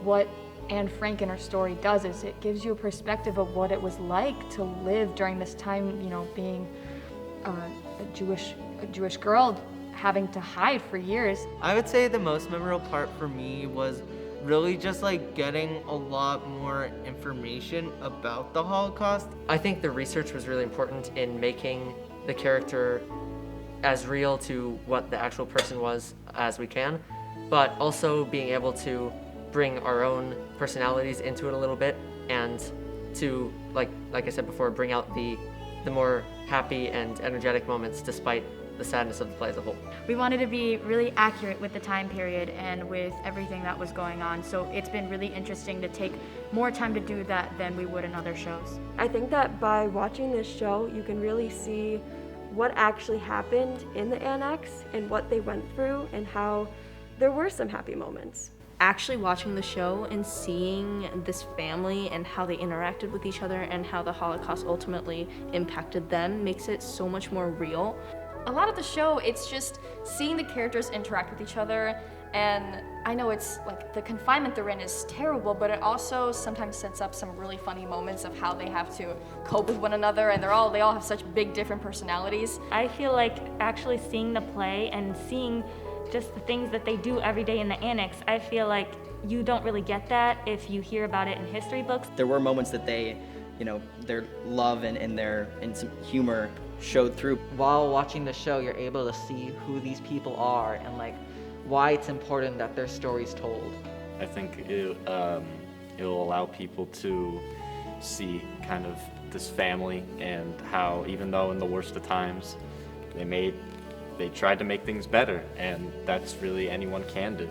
what Anne Frank in her story does is it gives you a perspective of what it was like to live during this time, you know, being a Jewish girl having to hide for years. I would say the most memorable part for me was really just like getting a lot more information about the Holocaust. I think the research was really important in making the character as real to what the actual person was as we can, but also being able to bring our own personalities into it a little bit and to, like I said before, bring out the more happy and energetic moments despite the sadness of the play as a whole. We wanted to be really accurate with the time period and with everything that was going on, so it's been really interesting to take more time to do that than we would in other shows. I think that by watching this show, you can really see what actually happened in the annex and what they went through and how there were some happy moments. Actually watching the show and seeing this family and how they interacted with each other and how the Holocaust ultimately impacted them makes it so much more real. A lot of the show, it's just seeing the characters interact with each other, and I know it's like the confinement they're in is terrible, but it also sometimes sets up some really funny moments of how they have to cope with one another, and they all have such big different personalities. I feel like actually seeing the play and seeing just the things that they do every day in the annex, I feel like you don't really get that if you hear about it in history books. There were moments that they, their love and some humor showed through. While watching the show, you're able to see who these people are and like why it's important that their story's told. I think it'll allow people to see kind of this family and how even though in the worst of times they tried to make things better, and that's really anyone can do.